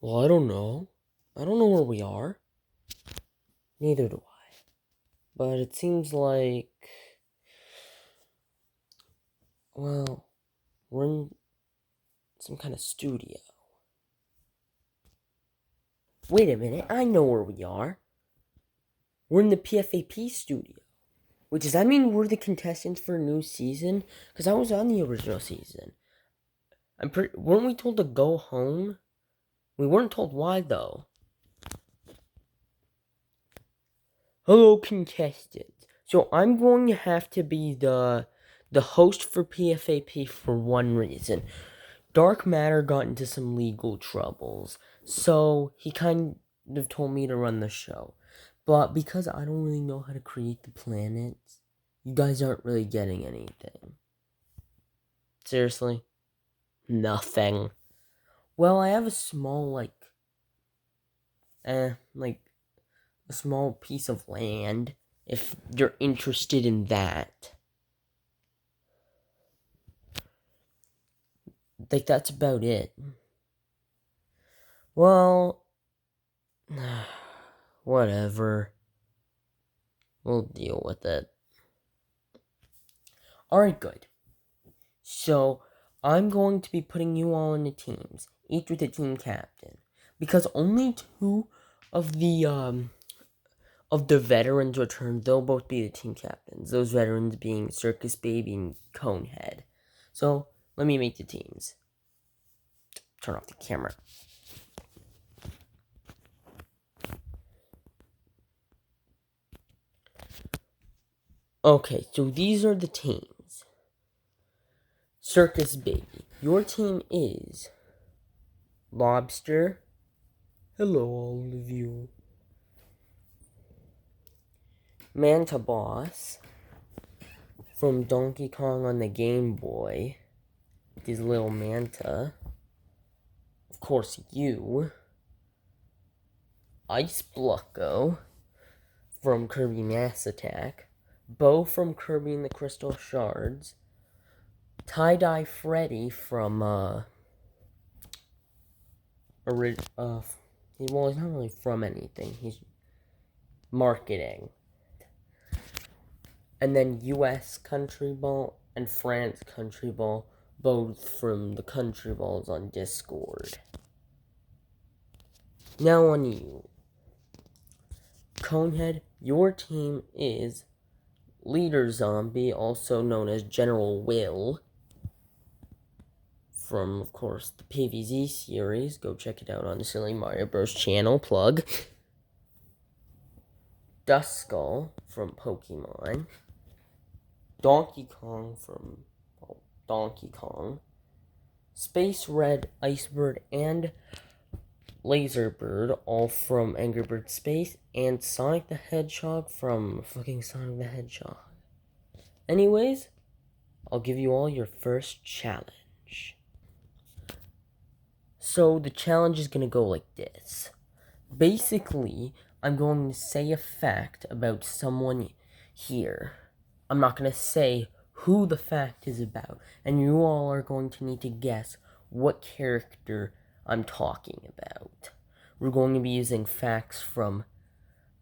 Well, I don't know. I don't know where we are. Neither do I. But it seems like, well, we're in some kind of studio. Wait a minute, I know where we are. We're in the pfap studio. Wait, does that mean we're the contestants for a new season? Because I was on the original season. Weren't we told to go home? We weren't told why, though. Hello, contestants. So I'm going to have to be the host for pfap for one reason. Dark Matter got into some legal troubles, so he kind of told me to run the show. But because I don't really know how to create the planets, you guys aren't really getting anything. Seriously? Nothing. Well, I have a small, a small piece of land, if you're interested in that. That's about it. Well, whatever. We'll deal with it. Alright, good. So, I'm going to be putting you all into teams, each with a team captain. Because only two of the veterans returned, they'll both be the team captains. Those veterans being Circus Baby and Conehead. So, let me make the teams. Turn off the camera. Okay, so these are the teams. Circus Baby. Your team is Lobster. Hello, all of you. Manta Boss from Donkey Kong on the Game Boy. His little manta. Of course, you. Ice Blucko from Kirby Mass Attack. Bo from Kirby and the Crystal Shards. Tie-Dye Freddy from, well, he's not really from anything. He's marketing. And then US Country Ball and France Country Ball, both from the Country Balls on Discord. Now on you. Conehead, your team is Leader Zombie, also known as General Will, from, of course, the PvZ series. Go check it out on the Silly Mario Bros. Channel. Plug. Duskull from Pokemon. Donkey Kong from Donkey Kong. Space Red, Icebird, and Laserbird, all from Angry Bird Space, and Sonic the Hedgehog from fucking Sonic the Hedgehog. Anyways, I'll give you all your first challenge. So the challenge is gonna go like this. Basically, I'm going to say a fact about someone here. I'm not gonna say who the fact is about, and you all are going to need to guess what character I'm talking about. We're going to be using facts from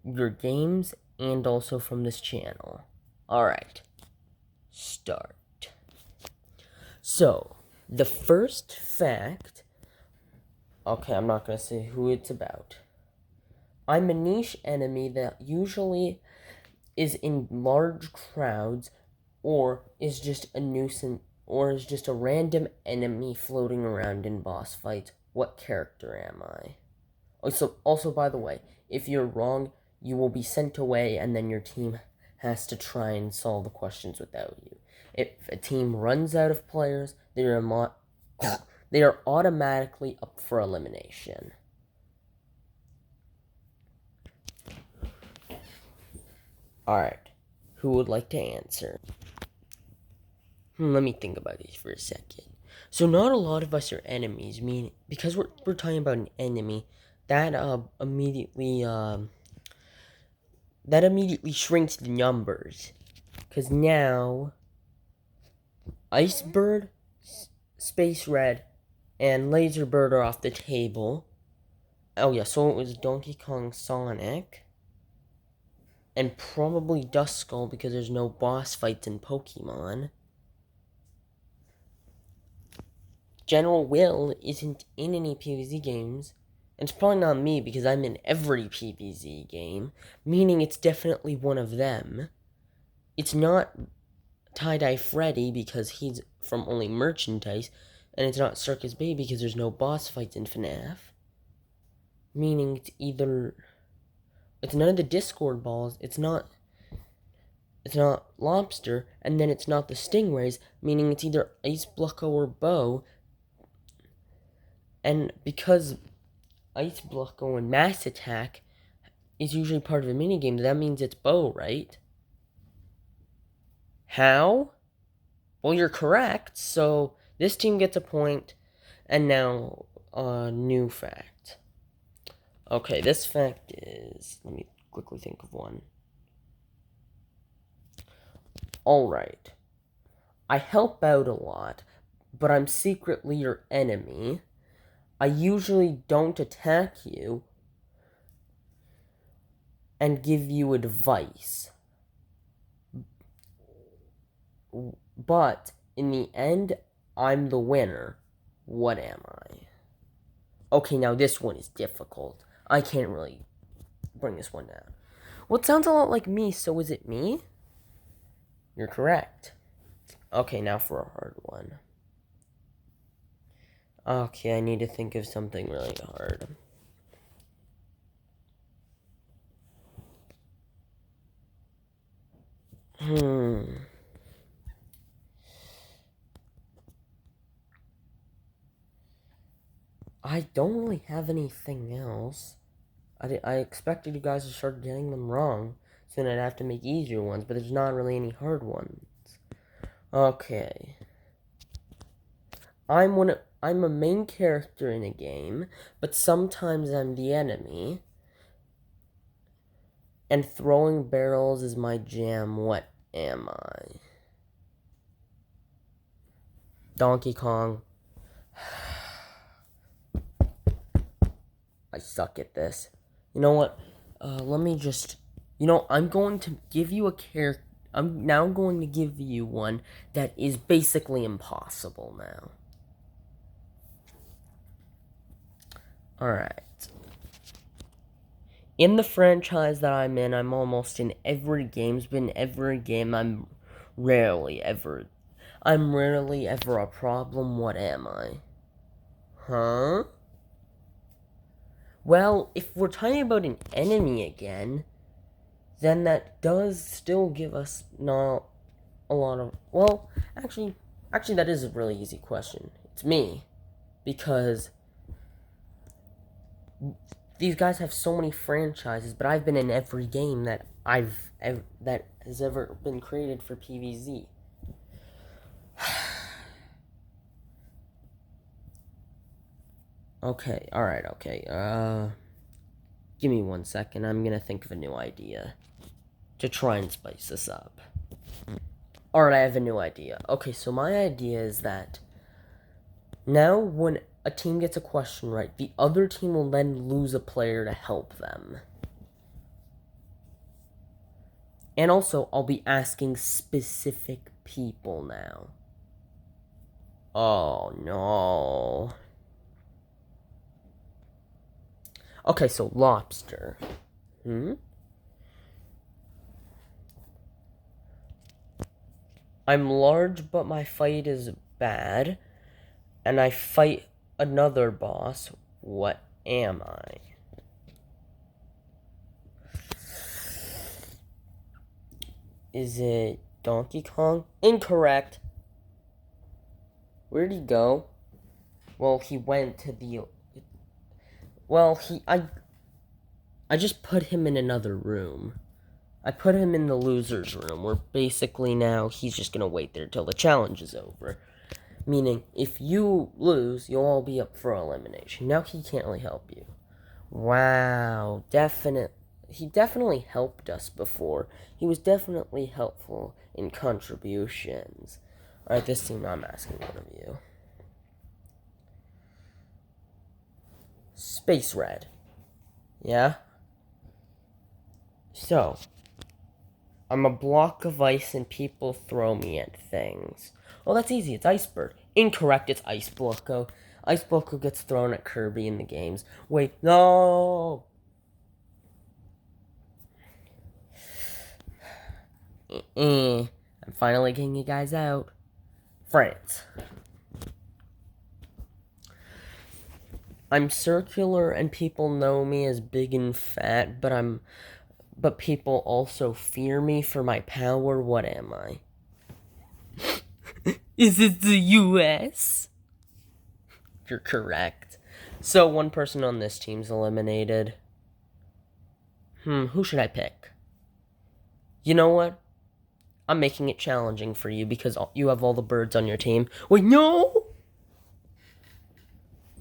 your games and also from this channel. Alright, start. So, the first fact, okay, I'm not going to say who it's about. I'm a niche enemy that usually is in large crowds or is just a nuisance or is just a random enemy floating around in boss fights. What character am I? Also, by the way, if you're wrong, you will be sent away and then your team has to try and solve the questions without you. If a team runs out of players, they are automatically up for elimination. Alright, who would like to answer? Let me think about this for a second. So not a lot of us are enemies, because we're talking about an enemy, that immediately shrinks the numbers. Because now, Icebird, Space Red, and Laserbird are off the table. Oh yeah, so it was Donkey Kong, Sonic, and probably Duskull because there's no boss fights in Pokemon. General Will isn't in any PvZ games. And it's probably not me because I'm in every PvZ game, meaning it's definitely one of them. It's not Tie-Dye Freddy because he's from only merchandise, and it's not Circus Baby because there's no boss fights in FNAF. Meaning it's either... It's none of the Discord balls, it's not Lobster, and then it's not the Stingrays, meaning it's either Ice Blucko or Bo. And because Ice Blucko and Mass Attack is usually part of a minigame, that means it's Bo, right? How? Well, you're correct, so this team gets a point, and now a new fact. Okay, this fact is... Let me quickly think of one. Alright. I help out a lot, but I'm secretly your enemy. I usually don't attack you and give you advice. But in the end, I'm the winner. What am I? Okay, now this one is difficult. I can't really bring this one down. Well, it sounds a lot like me, so is it me? You're correct. Okay, now for a hard one. Okay, I need to think of something really hard. I don't really have anything else. I expected you guys to start getting them wrong, so then I'd have to make easier ones, but there's not really any hard ones. Okay. I'm a main character in a game, but sometimes I'm the enemy. And throwing barrels is my jam. What am I? Donkey Kong. I suck at this. You know what? Let me just... I'm going to give you a character... I'm now going to give you one that is basically impossible now. Alright. In the franchise that I'm in, I'm almost in every game. But in every game, I'm rarely ever a problem. What am I? Huh? Well, if we're talking about an enemy again, then that does still give us not a lot of... Well, actually, that is a really easy question. It's me. Because these guys have so many franchises, but I've been in every game that that has ever been created for PvZ. Okay, alright, okay. Give me 1 second. I'm gonna think of a new idea to try and spice this up. Alright, I have a new idea. Okay, so my idea is that now when a team gets a question right, the other team will then lose a player to help them. And also, I'll be asking specific people now. Oh, no. Okay, so Lobster. I'm large, but my fight is bad. And I fight another boss. What am I? Is it Donkey Kong? Incorrect. Where'd he go? Well, he went to the... Well, I just put him in another room. I put him in the loser's room, where basically now he's just gonna wait there till the challenge is over. Meaning, if you lose, you'll all be up for elimination. Now he can't really help you. Wow, he definitely helped us before. He was definitely helpful in contributions. Alright, this team, I'm asking one of you. Space Red. Yeah? So, I'm a block of ice and people throw me at things. Oh, that's easy. It's Iceberg. Incorrect. It's Ice Blocko. Ice Blocko gets thrown at Kirby in the games. Wait, no! I'm finally getting you guys out. France. I'm circular and people know me as big and fat, but people also fear me for my power. What am I? Is it the US? You're correct. So one person on this team's eliminated. Who should I pick? You know what? I'm making it challenging for you because you have all the birds on your team. Wait, no!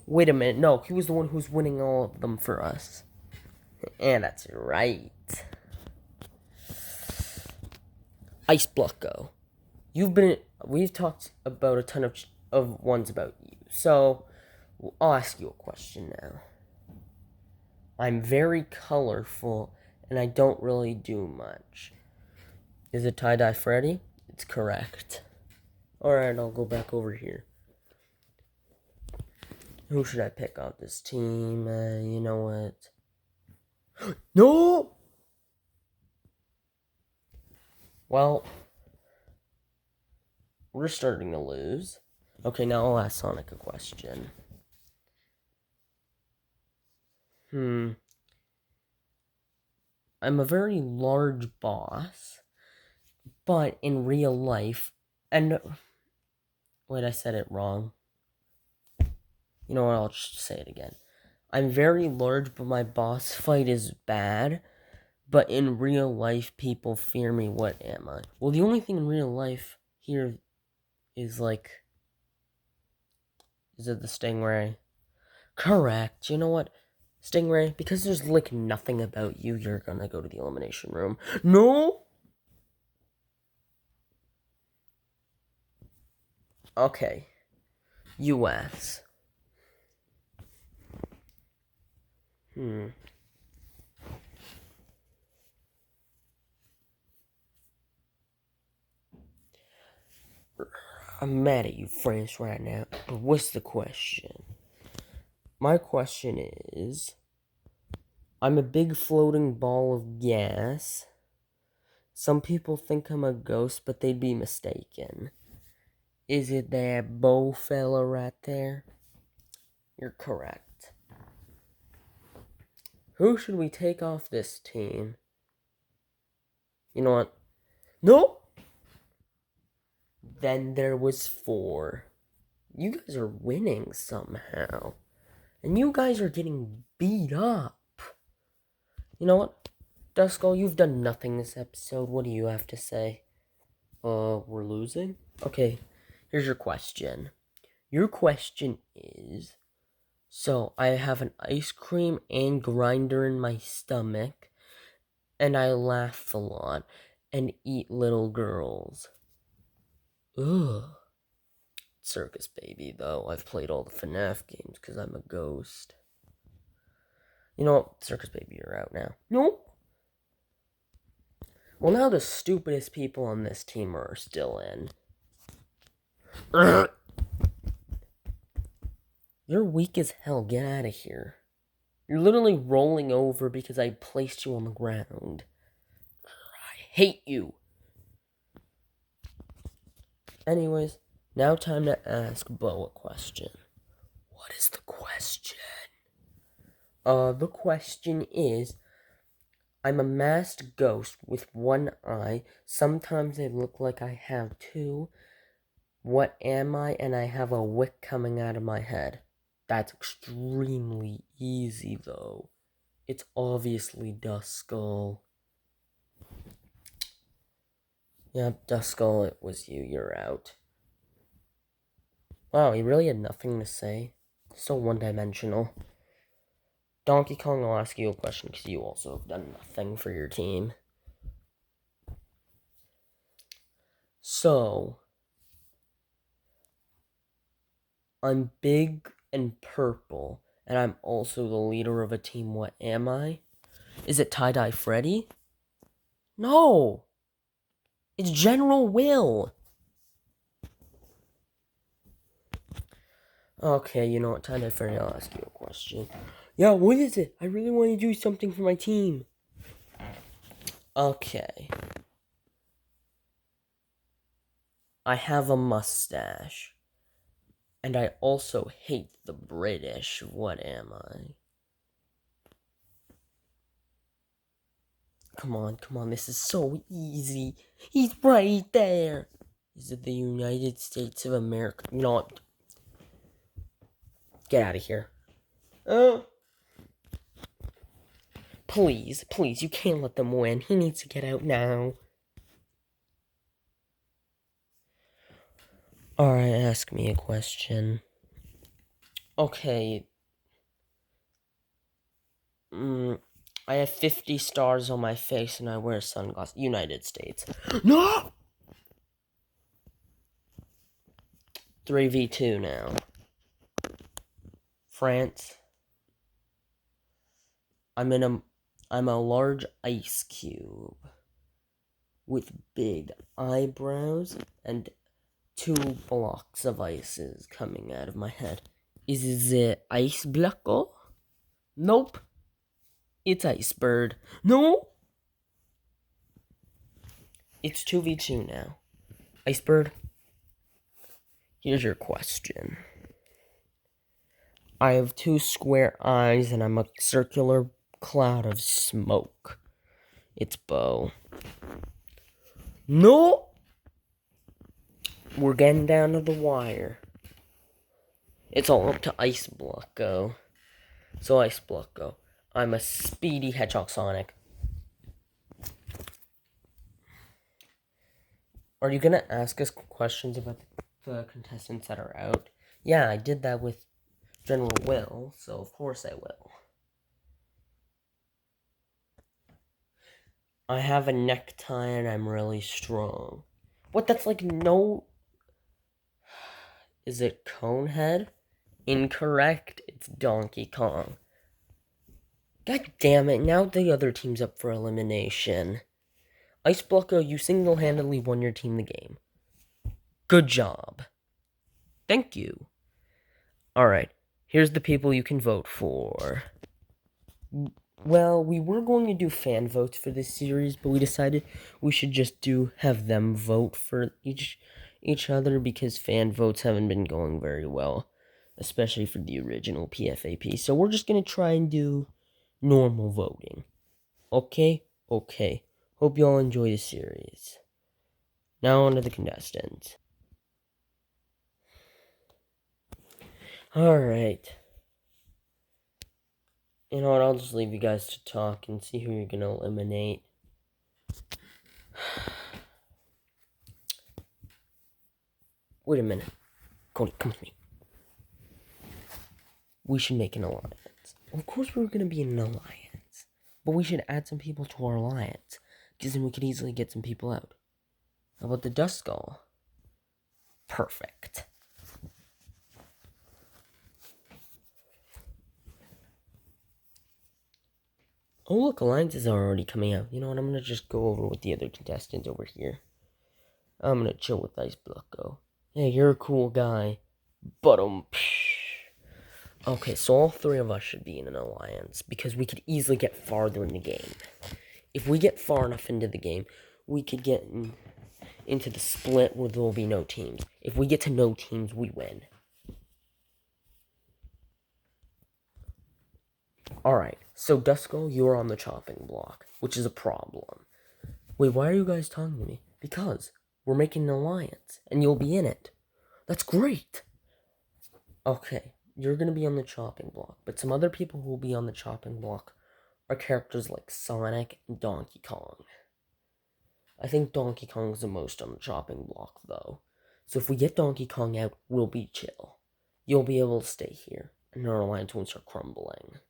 Wait a minute. No, he was the one who's winning all of them for us. And that's right. Ice Blocko. We've talked about a ton of ones about you. So, I'll ask you a question now. I'm very colorful and I don't really do much. Is it Tie-Dye Freddy? It's correct. Alright, I'll go back over here. Who should I pick on this team? You know what? No! Well, we're starting to lose. Okay, now I'll ask Sonic a question. I'm a very large boss, but in real life, and wait, I said it wrong. You know what? I'll just say it again. I'm very large, but my boss fight is bad. But in real life, people fear me. What am I? Well, the only thing in real life here is like, is it the Stingray? Correct. You know what? Stingray, because there's like nothing about you, you're gonna go to the elimination room. No? Okay. US. I'm mad at you, France, right now. But what's the question? My question is, I'm a big floating ball of gas. Some people think I'm a ghost, but they'd be mistaken. Is it that bow fella right there? You're correct. Who should we take off this team? You know what? Nope! Then there was 4. You guys are winning somehow. And you guys are getting beat up. You know what? Duskull, you've done nothing this episode. What do you have to say? We're losing? Okay, here's your question. Your question is, so I have an ice cream and grinder in my stomach, and I laugh a lot and eat little girls. Ugh. Circus Baby, though. I've played all the FNAF games because I'm a ghost. You know what? Circus Baby, you're out now. Nope. Well, now the stupidest people on this team are still in. You're weak as hell. Get out of here. You're literally rolling over because I placed you on the ground. I hate you. Anyways, now time to ask Bo a question. What is the question? The question is, I'm a masked ghost with one eye. Sometimes I look like I have 2. What am I? And I have a wick coming out of my head. That's extremely easy, though. It's obviously Duskull. Yep, Duskull, it was you. You're out. Wow, he really had nothing to say. So one-dimensional. Donkey Kong, I'll ask you a question because you also have done nothing for your team. So, I'm big and purple, and I'm also the leader of a team. What am I? Is it Tie-Dye Freddy? No! It's General Will! Okay, you know what? Tie-Dye Freddy, I'll ask you a question. Yeah, what is it? I really want to do something for my team. Okay. I have a mustache. And I also hate the British. What am I? Come on, this is so easy. He's right there. Is it the United States of America? No. Get out of here. Please, you can't let them win. He needs to get out now. Alright, ask me a question. Okay. I have 50 stars on my face and I wear sunglasses. United States. No! 3v2 now. France. I'm a large ice cube with big eyebrows and 2 blocks of ices coming out of my head. Is it Ice Blocko? Nope. It's Icebird. No! It's 2v2 now. Icebird, here's your question. I have 2 square eyes and I'm a circular cloud of smoke. It's Bo. No! We're getting down to the wire. It's all up to Ice Blocko. So Ice Blocko, I'm a speedy Hedgehog Sonic. Are you gonna ask us questions about the contestants that are out? Yeah, I did that with General Will, so of course I will. I have a necktie and I'm really strong. What, that's like no... Is it Conehead? Incorrect, it's Donkey Kong. God damn it, now the other team's up for elimination. Ice Blocko, you single-handedly won your team the game. Good job. Thank you. Alright, here's the people you can vote for. Well, we were going to do fan votes for this series, but we decided we should just have them vote for each other because fan votes haven't been going very well, especially for the original PFAP. So we're just going to try and do normal voting. Okay? Okay. Hope you all enjoy the series. Now on to the contestants. Alright. You know what, I'll just leave you guys to talk and see who you're going to eliminate. Wait a minute. Cody, come with me. We should make an alliance. Of course we're going to be in an alliance. But we should add some people to our alliance. Because then we could easily get some people out. How about the Dust Skull? Perfect. Oh look, alliances are already coming out. You know what, I'm going to just go over with the other contestants over here. I'm going to chill with Ice Blocko. Hey, you're a cool guy. But okay, so all 3 of us should be in an alliance, because we could easily get farther in the game. If we get far enough into the game, we could get into the split where there will be no teams. If we get to no teams, we win. Alright, so Duskull, you're on the chopping block, which is a problem. Wait, why are you guys talking to me? Because we're making an alliance, and you'll be in it. That's great! Okay, you're gonna be on the chopping block, but some other people who will be on the chopping block are characters like Sonic and Donkey Kong. I think Donkey Kong's the most on the chopping block, though. So if we get Donkey Kong out, we'll be chill. You'll be able to stay here, and our alliance won't start crumbling.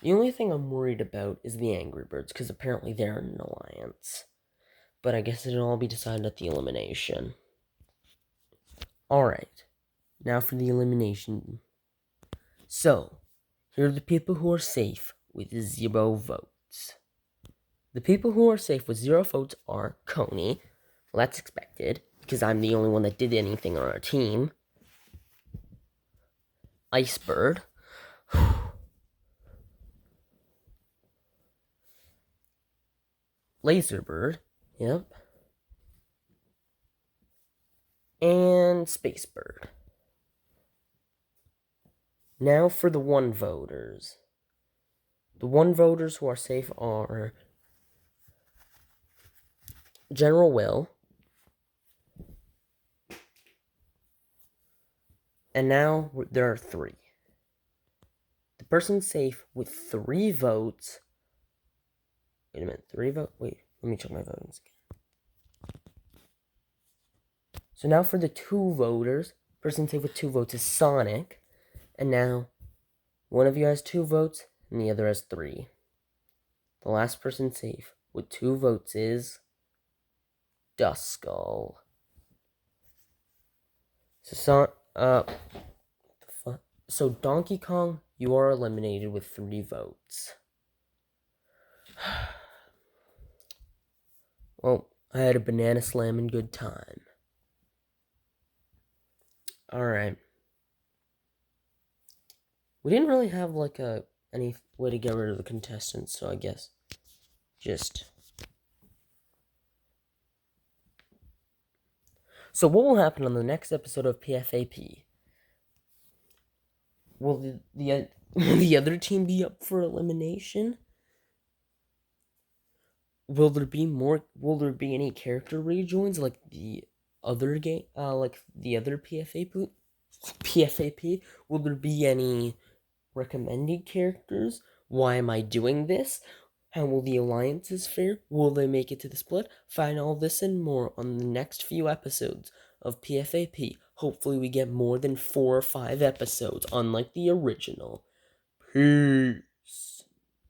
The only thing I'm worried about is the Angry Birds, because apparently they're in an alliance. But I guess it'll all be decided at the elimination. Alright, now for the elimination. So, here are the people who are safe with 0 votes. The people who are safe with 0 votes are Coney. Well, that's expected, because I'm the only one that did anything on our team. Icebird. Laserbird. Yep. And Spacebird. Now for the 1 voters. The 1 voters who are safe are General Will. And now there are 3. The person safe with 3 votes. Wait a minute, 3 votes? Wait, let me check my votings again. So now for the 2 voters, person safe with 2 votes is Sonic. And now one of you has 2 votes and the other has 3. The last person safe with 2 votes is Duskull. So Donkey Kong, you are eliminated with 3 votes. Well, I had a banana slam and good time. Alright. We didn't really have any way to get rid of the contestants, so I guess just... So what will happen on the next episode of pfap? Will the other team be up for elimination? Will there be any character rejoins like the other game, like the other pfap? Will there be any recommended characters? Why am I doing this? How will the alliances fare? Will they make it to the split? Find all this and more on the next few episodes of pfap. Hopefully we get more than 4 or 5 episodes, unlike the original. Peace.